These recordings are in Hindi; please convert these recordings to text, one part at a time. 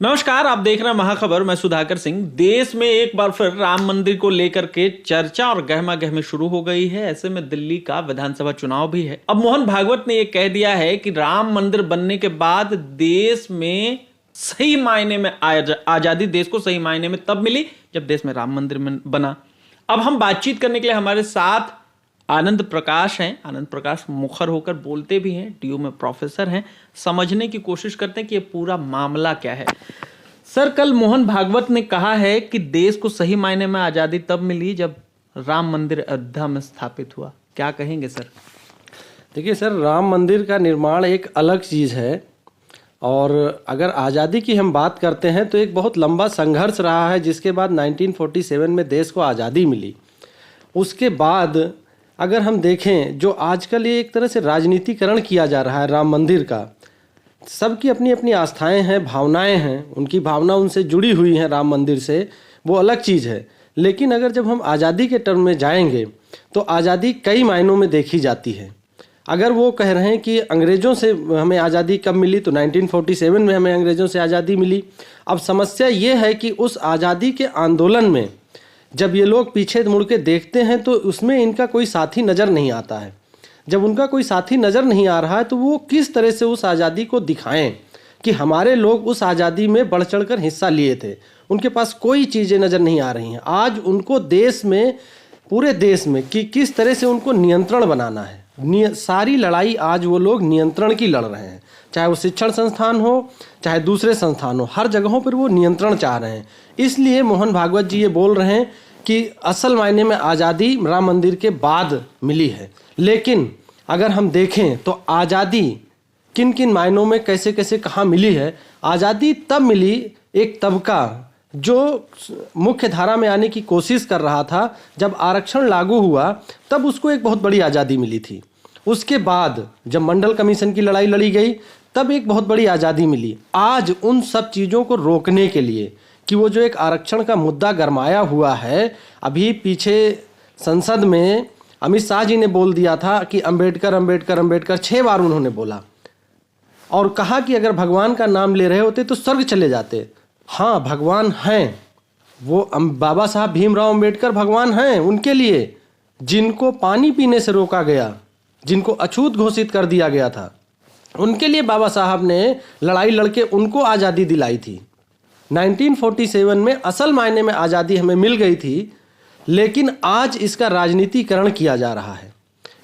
नमस्कार, आप देख रहे हैं महाखबर। मैं सुधाकर सिंह। देश में एक बार फिर राम मंदिर को लेकर के चर्चा और गहमा गहमी शुरू हो गई है। ऐसे में दिल्ली का विधानसभा चुनाव भी है। अब मोहन भागवत ने यह कह दिया है कि राम मंदिर बनने के बाद देश में सही मायने में आजादी देश को सही मायने में तब मिली जब देश में राम मंदिर बना। अब हम बातचीत करने के लिए हमारे साथ आनंद प्रकाश हैं। आनंद प्रकाश मुखर होकर बोलते भी हैं, डीयू में प्रोफेसर हैं। समझने की कोशिश करते हैं कि ये पूरा मामला क्या है। सर, कल मोहन भागवत ने कहा है कि देश को सही मायने में आजादी तब मिली जब राम मंदिर अयोध्या में स्थापित हुआ। क्या कहेंगे सर? देखिए सर, राम मंदिर का निर्माण एक अलग चीज़ है और अगर आज़ादी की हम बात करते हैं तो एक बहुत लंबा संघर्ष रहा है, जिसके बाद 1947 में देश को आज़ादी मिली। उसके बाद अगर हम देखें, जो आजकल ये एक तरह से राजनीतिकरण किया जा रहा है राम मंदिर का, सबकी अपनी अपनी आस्थाएं हैं, भावनाएं हैं, उनकी भावना उनसे जुड़ी हुई हैं राम मंदिर से, वो अलग चीज़ है। लेकिन अगर जब हम आज़ादी के टर्म में जाएंगे तो आज़ादी कई मायनों में देखी जाती है। अगर वो कह रहे हैं कि अंग्रेज़ों से हमें आज़ादी कब मिली, तो 1947 में हमें अंग्रेज़ों से आज़ादी मिली। अब समस्या ये है कि उस आज़ादी के आंदोलन में जब ये लोग पीछे मुड़ के देखते हैं तो उसमें इनका कोई साथी नज़र नहीं आता है। जब उनका कोई साथी नज़र नहीं आ रहा है तो वो किस तरह से उस आज़ादी को दिखाएं कि हमारे लोग उस आज़ादी में बढ़ चढ़ कर हिस्सा लिए थे। उनके पास कोई चीज़ें नज़र नहीं आ रही हैं। आज उनको देश में, पूरे देश में कि किस तरह से उनको नियंत्रण बनाना है। सारी लड़ाई आज वो लोग नियंत्रण की लड़ रहे हैं, चाहे वो शिक्षण संस्थान हो, चाहे दूसरे संस्थान हो, हर जगहों पर वो नियंत्रण चाह रहे हैं। इसलिए मोहन भागवत जी ये बोल रहे हैं कि असल मायने में आज़ादी राम मंदिर के बाद मिली है। लेकिन अगर हम देखें तो आज़ादी किन किन मायनों में, कैसे कैसे, कहाँ मिली है। आज़ादी तब मिली, एक तबका जो मुख्य धारा में आने की कोशिश कर रहा था, जब आरक्षण लागू हुआ तब उसको एक बहुत बड़ी आज़ादी मिली थी। उसके बाद जब मंडल कमीशन की लड़ाई लड़ी गई तब एक बहुत बड़ी आज़ादी मिली। आज उन सब चीज़ों को रोकने के लिए कि वो जो एक आरक्षण का मुद्दा गरमाया हुआ है, अभी पीछे संसद में अमित शाह जी ने बोल दिया था कि अंबेडकर अंबेडकर अंबेडकर 6 बार उन्होंने बोला और कहा कि अगर भगवान का नाम ले रहे होते तो स्वर्ग चले जाते। हाँ, भगवान हैं, वो बाबा साहब भीमराव अंबेडकर भगवान हैं उनके लिए, जिनको पानी पीने से रोका गया, जिनको अछूत घोषित कर दिया गया था, उनके लिए बाबा साहब ने लड़ाई लड़के उनको आज़ादी दिलाई थी। 1947 में असल मायने में आज़ादी हमें मिल गई थी, लेकिन आज इसका राजनीतिकरण किया जा रहा है।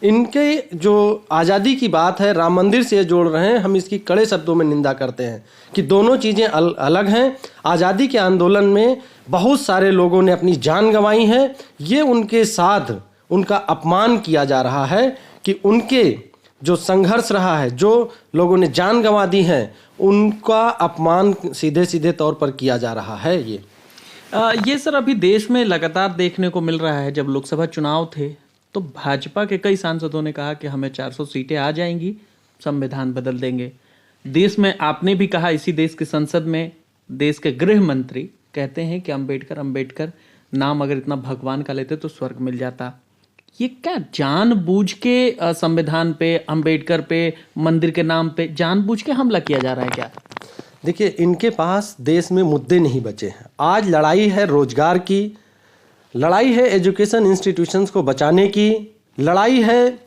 इनके जो आज़ादी की बात है राम मंदिर से जोड़ रहे हैं, हम इसकी कड़े शब्दों में निंदा करते हैं कि दोनों चीज़ें अलग हैं। आज़ादी के आंदोलन में बहुत सारे लोगों ने अपनी जान गंवाई है। ये उनके साथ उनका अपमान किया जा रहा है कि उनके जो संघर्ष रहा है, जो लोगों ने जान गंवा दी है, उनका अपमान सीधे सीधे तौर पर किया जा रहा है। ये सर अभी देश में लगातार देखने को मिल रहा है। जब लोकसभा चुनाव थे तो भाजपा के कई सांसदों ने कहा कि हमें 400 सीटें आ जाएंगी, संविधान बदल देंगे। देश में आपने भी कहा, इसी देश की संसद में देश के गृह मंत्री कहते हैं कि अंबेडकर नाम अगर इतना भगवान का लेते तो स्वर्ग मिल जाता। ये क्या जानबूझ के संविधान पे, अंबेडकर पे, मंदिर के नाम पे जानबूझ के हमला किया जा रहा है क्या? देखिए, इनके पास देश में मुद्दे नहीं बचे हैं। आज लड़ाई है रोजगार की, लड़ाई है एजुकेशन इंस्टीट्यूशंस को बचाने की, लड़ाई है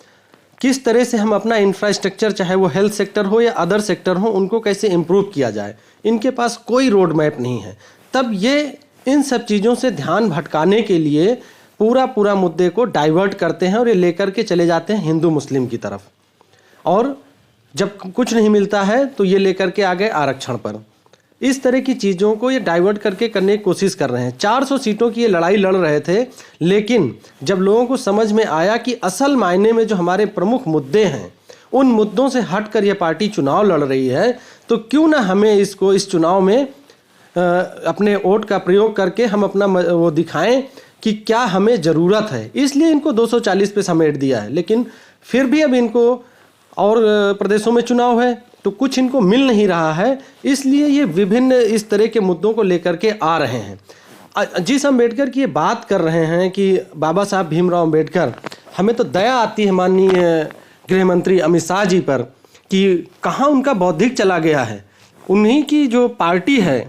किस तरह से हम अपना इंफ्रास्ट्रक्चर, चाहे वो हेल्थ सेक्टर हो या अदर सेक्टर हो, उनको कैसे इम्प्रूव किया जाए। इनके पास कोई रोड मैप नहीं है। तब ये इन सब चीज़ों से ध्यान भटकाने के लिए पूरा मुद्दे को डाइवर्ट करते हैं और ये लेकर के चले जाते हैं हिंदू मुस्लिम की तरफ, और जब कुछ नहीं मिलता है तो ये लेकर के आ गए आरक्षण पर। इस तरह की चीज़ों को ये डाइवर्ट करने की कोशिश कर रहे हैं। 400 सीटों की ये लड़ाई लड़ रहे थे, लेकिन जब लोगों को समझ में आया कि असल मायने में जो हमारे प्रमुख मुद्दे हैं, उन मुद्दों से हटकर ये पार्टी चुनाव लड़ रही है, तो क्यों ना हमें इस चुनाव में अपने वोट का प्रयोग करके हम अपना वो दिखाएं कि क्या हमें ज़रूरत है। इसलिए इनको 240 पे समेट दिया है। लेकिन फिर भी अब इनको और प्रदेशों में चुनाव है तो कुछ इनको मिल नहीं रहा है, इसलिए ये विभिन्न इस तरह के मुद्दों को लेकर के आ रहे हैं। जिस अम्बेडकर की ये बात कर रहे हैं कि बाबा साहब भीमराव अम्बेडकर, हमें तो दया आती है माननीय गृह मंत्री अमित शाह जी पर कि कहाँ उनका बौद्धिक चला गया है। उन्हीं की जो पार्टी है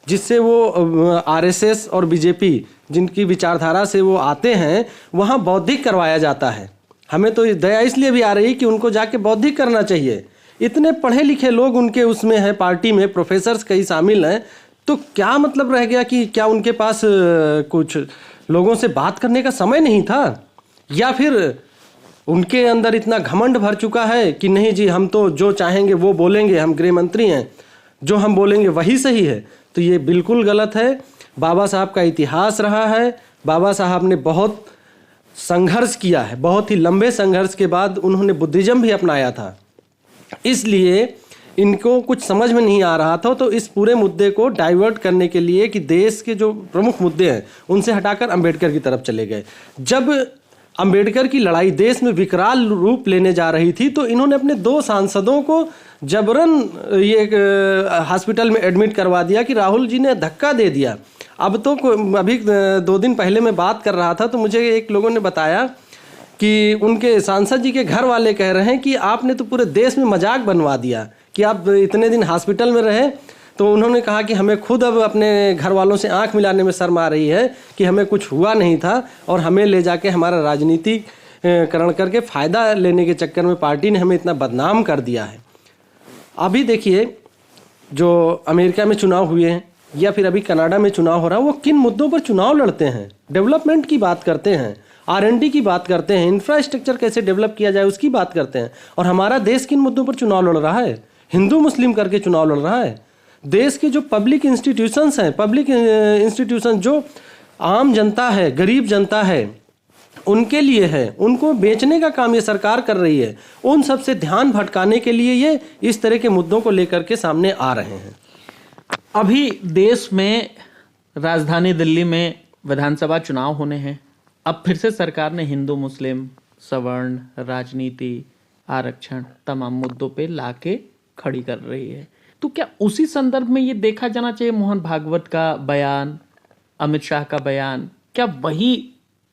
जिससे वो आरएसएस और बीजेपी जिनकी विचारधारा से वो आते हैं वहाँ बौद्धिक करवाया जाता है। हमें तो दया इसलिए भी आ रही कि उनको जाके बौद्धिक करना चाहिए। इतने पढ़े लिखे लोग उनके उसमें हैं, पार्टी में प्रोफेसर्स कई शामिल हैं, तो क्या मतलब रह गया कि क्या उनके पास कुछ लोगों से बात करने का समय नहीं था, या फिर उनके अंदर इतना घमंड भर चुका है कि नहीं जी हम तो जो चाहेंगे वो बोलेंगे, हम गृह मंत्री हैं, जो हम बोलेंगे वही सही है। तो ये बिल्कुल गलत है। बाबा साहब का इतिहास रहा है, बाबा साहब ने बहुत संघर्ष किया है, बहुत ही लंबे संघर्ष के बाद उन्होंने बुद्धिज्म भी अपनाया था। इसलिए इनको कुछ समझ में नहीं आ रहा था, तो इस पूरे मुद्दे को डाइवर्ट करने के लिए कि देश के जो प्रमुख मुद्दे हैं उनसे हटाकर अंबेडकर की तरफ चले गए। जब अंबेडकर की लड़ाई देश में विकराल रूप लेने जा रही थी तो इन्होंने अपने 2 सांसदों को जबरन ये हॉस्पिटल में एडमिट करवा दिया कि राहुल जी ने धक्का दे दिया। अब तो अभी 2 दिन पहले मैं बात कर रहा था तो मुझे एक लोगों ने बताया कि उनके सांसद जी के घर वाले कह रहे हैं कि आपने तो पूरे देश में मजाक बनवा दिया कि आप इतने दिन हॉस्पिटल में रहे। तो उन्होंने कहा कि हमें खुद अब अपने घर वालों से आंख मिलाने में शर्म आ रही है कि हमें कुछ हुआ नहीं था और हमें ले जाके हमारा राजनीतिकरण करके फ़ायदा लेने के चक्कर में पार्टी ने हमें इतना बदनाम कर दिया है। अभी देखिए जो अमेरिका में चुनाव हुए हैं या फिर अभी कनाडा में चुनाव हो रहा है, वो किन मुद्दों पर चुनाव लड़ते हैं? डेवलपमेंट की बात करते हैं, R&D की बात करते हैं, इंफ्रास्ट्रक्चर कैसे डेवलप किया जाए उसकी बात करते हैं। और हमारा देश किन मुद्दों पर चुनाव लड़ रहा है? हिंदू मुस्लिम करके चुनाव लड़ रहा है। देश के जो पब्लिक इंस्टीट्यूशंस हैं, पब्लिक इंस्टीट्यूशन जो आम जनता है, गरीब जनता है, उनके लिए है, उनको बेचने का काम ये सरकार कर रही है। उन सब से ध्यान भटकाने के लिए ये इस तरह के मुद्दों को लेकर के सामने आ रहे हैं। अभी देश में राजधानी दिल्ली में विधानसभा चुनाव होने हैं। अब फिर से सरकार ने हिंदू मुस्लिम, सवर्ण, राजनीति, आरक्षण तमाम मुद्दों पे लाके खड़ी कर रही है। तो क्या उसी संदर्भ में ये देखा जाना चाहिए मोहन भागवत का बयान, अमित शाह का बयान? क्या वही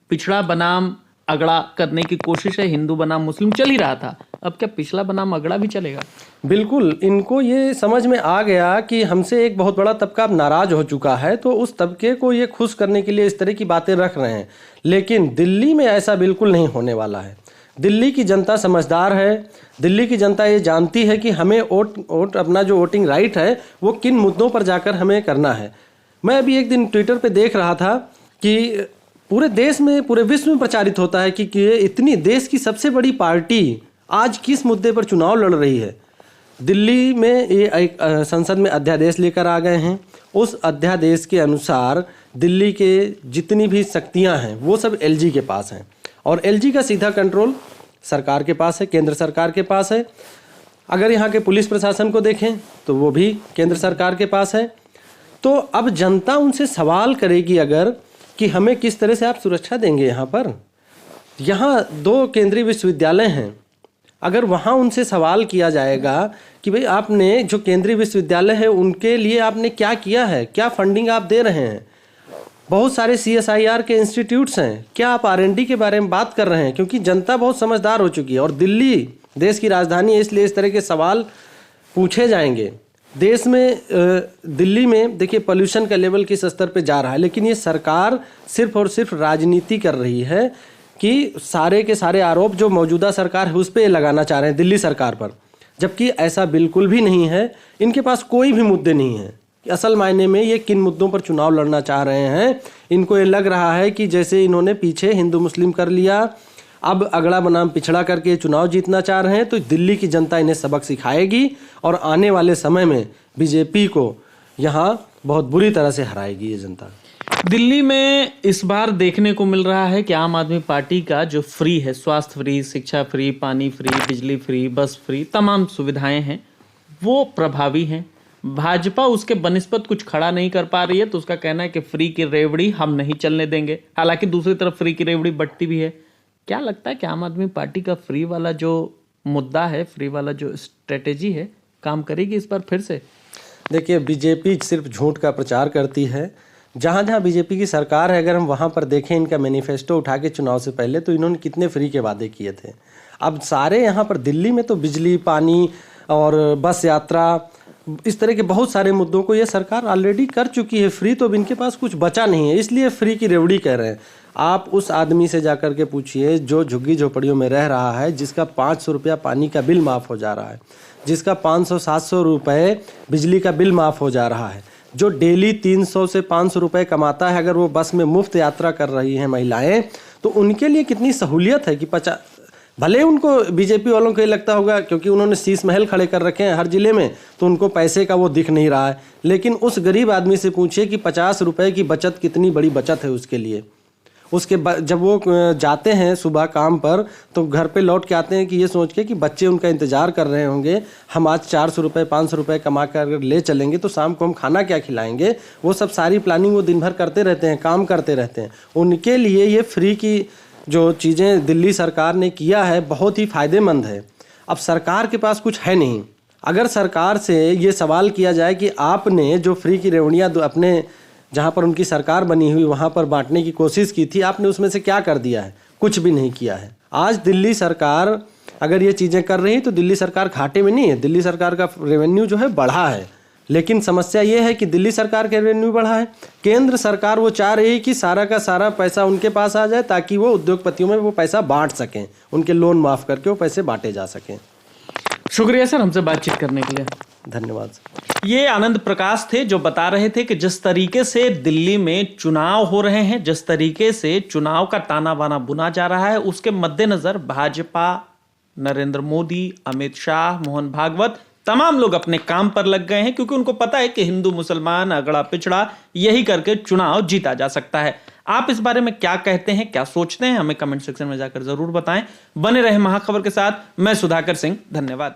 पिछड़ा बनाम अगड़ा करने की कोशिश है? हिंदू बनाम मुस्लिम चल ही रहा था, अब क्या पिछला बनाम अगड़ा भी चलेगा? बिल्कुल, इनको ये समझ में आ गया कि हमसे एक बहुत बड़ा तबका अब नाराज हो चुका है, तो उस तबके को ये खुश करने के लिए इस तरह की बातें रख रहे हैं। लेकिन दिल्ली में ऐसा बिल्कुल नहीं होने वाला है। दिल्ली की जनता समझदार है। दिल्ली की जनता ये जानती है कि हमें वोट अपना जो वोटिंग राइट है वो किन मुद्दों पर जाकर हमें करना है। मैं अभी एक दिन ट्विटर पे देख रहा था कि पूरे देश में, पूरे विश्व में प्रचारित होता है कि ये इतनी देश की सबसे बड़ी पार्टी आज किस मुद्दे पर चुनाव लड़ रही है। दिल्ली में ये एक संसद में अध्यादेश लेकर आ गए हैं। उस अध्यादेश के अनुसार दिल्ली के जितनी भी शक्तियां हैं वो सब एलजी के पास हैं और एलजी का सीधा कंट्रोल सरकार के पास है, केंद्र सरकार के पास है। अगर यहाँ के पुलिस प्रशासन को देखें तो वो भी केंद्र सरकार के पास है। तो अब जनता उनसे सवाल करेगी अगर कि हमें किस तरह से आप सुरक्षा देंगे। यहाँ पर 2 केंद्रीय विश्वविद्यालय हैं, अगर वहाँ उनसे सवाल किया जाएगा कि भाई आपने जो केंद्रीय विश्वविद्यालय है उनके लिए आपने क्या किया है, क्या फंडिंग आप दे रहे हैं। बहुत सारे CSIR के इंस्टीट्यूट्स हैं, क्या आप R&D के बारे में बात कर रहे हैं? क्योंकि जनता बहुत समझदार हो चुकी है और दिल्ली देश की राजधानी है, इसलिए इस तरह के सवाल पूछे जाएंगे। देश में दिल्ली में देखिए पोल्यूशन का लेवल किस स्तर पे जा रहा है, लेकिन ये सरकार सिर्फ और सिर्फ राजनीति कर रही है कि सारे के सारे आरोप जो मौजूदा सरकार है उस पर लगाना चाह रहे हैं दिल्ली सरकार पर, जबकि ऐसा बिल्कुल भी नहीं है। इनके पास कोई भी मुद्दे नहीं है। असल मायने में ये किन मुद्दों पर चुनाव लड़ना चाह रहे हैं, इनको ये लग रहा है कि जैसे इन्होंने पीछे हिंदू मुस्लिम कर लिया, अब अगड़ा बनाम पिछड़ा करके चुनाव जीतना चाह रहे हैं, तो दिल्ली की जनता इन्हें सबक सिखाएगी और आने वाले समय में बीजेपी को यहाँ बहुत बुरी तरह से हराएगी ये जनता। दिल्ली में इस बार देखने को मिल रहा है कि आम आदमी पार्टी का जो फ्री है, स्वास्थ्य फ्री, शिक्षा फ्री, पानी फ्री, बिजली फ्री, बस फ्री, तमाम सुविधाएं हैं, वो प्रभावी हैं। भाजपा उसके बनिस्बत कुछ खड़ा नहीं कर पा रही है, तो उसका कहना है कि फ्री की रेवड़ी हम नहीं चलने देंगे। हालांकि दूसरी तरफ फ्री की रेवड़ी बढ़ती भी है। क्या लगता है कि आम आदमी पार्टी का फ्री वाला जो मुद्दा है, फ्री वाला जो स्ट्रेटेजी है, काम करेगी इस बार फिर से? देखिए, बीजेपी सिर्फ झूठ का प्रचार करती है। जहाँ जहाँ बीजेपी की सरकार है, अगर हम वहाँ पर देखें इनका मैनिफेस्टो उठा के चुनाव से पहले, तो इन्होंने कितने फ्री के वादे किए थे। अब सारे यहाँ पर दिल्ली में तो बिजली, पानी और बस यात्रा इस तरह के बहुत सारे मुद्दों को ये सरकार ऑलरेडी कर चुकी है फ्री, तो अब इनके पास कुछ बचा नहीं है, इसलिए फ्री की रेवड़ी कह रहे हैं। आप उस आदमी से जाकर के पूछिए जो झुग्गी झोपड़ियों में रह रहा है, जिसका 500 रुपया पानी का बिल माफ़ हो जा रहा है, जिसका 500-700 रुपये बिजली का बिल माफ़ हो जा रहा है, जो डेली 300 से 500 रुपये कमाता है, अगर वो बस में मुफ्त यात्रा कर रही हैं महिलाएं, तो उनके लिए कितनी सहूलियत है कि भले उनको बीजेपी वालों को ये लगता होगा क्योंकि उन्होंने शीश महल खड़े कर रखे हैं हर जिले में, तो उनको पैसे का वो दिख नहीं रहा है, लेकिन उस गरीब आदमी से पूछिए कि 50 रुपये की बचत कितनी बड़ी बचत है उसके लिए। उसके जब वो जाते हैं सुबह काम पर, तो घर पे लौट के आते हैं कि ये सोच के कि बच्चे उनका इंतज़ार कर रहे होंगे, हम आज 400 रुपये 500 रुपये कमा कर ले चलेंगे तो शाम को हम खाना क्या खिलाएंगे। वो सब सारी प्लानिंग वो दिन भर करते रहते हैं, काम करते रहते हैं। उनके लिए ये फ्री की जो चीज़ें दिल्ली सरकार ने किया है बहुत ही फ़ायदेमंद है। अब सरकार के पास कुछ है नहीं। अगर सरकार से ये सवाल किया जाए कि आपने जो फ्री की रेवड़ियाँ अपने जहाँ पर उनकी सरकार बनी हुई वहाँ पर बांटने की कोशिश की थी, आपने उसमें से क्या कर दिया है? कुछ भी नहीं किया है। आज दिल्ली सरकार अगर ये चीज़ें कर रही तो दिल्ली सरकार घाटे में नहीं है, दिल्ली सरकार का रेवेन्यू जो है बढ़ा है। लेकिन समस्या ये है कि दिल्ली सरकार का रेवेन्यू बढ़ा है, केंद्र सरकार वो चाह रही है कि सारा का सारा पैसा उनके पास आ जाए ताकि वो उद्योगपतियों में वो पैसा बांट सकें, उनके लोन माफ़ करके वो पैसे बांटे जा सकें। शुक्रिया सर हमसे बातचीत करने के लिए। धन्यवाद। ये आनंद प्रकाश थे जो बता रहे थे कि जिस तरीके से दिल्ली में चुनाव हो रहे हैं, जिस तरीके से चुनाव का ताना बाना बुना जा रहा है, उसके मद्देनजर भाजपा, नरेंद्र मोदी, अमित शाह, मोहन भागवत तमाम लोग अपने काम पर लग गए हैं, क्योंकि उनको पता है कि हिंदू मुसलमान अगड़ा पिछड़ा यही करके चुनाव जीता जा सकता है। आप इस बारे में क्या कहते हैं, क्या सोचते हैं, हमें कमेंट सेक्शन में जाकर जरूर बताएं। बने रहे महाखबर के साथ, मैं सुधाकर सिंह, धन्यवाद।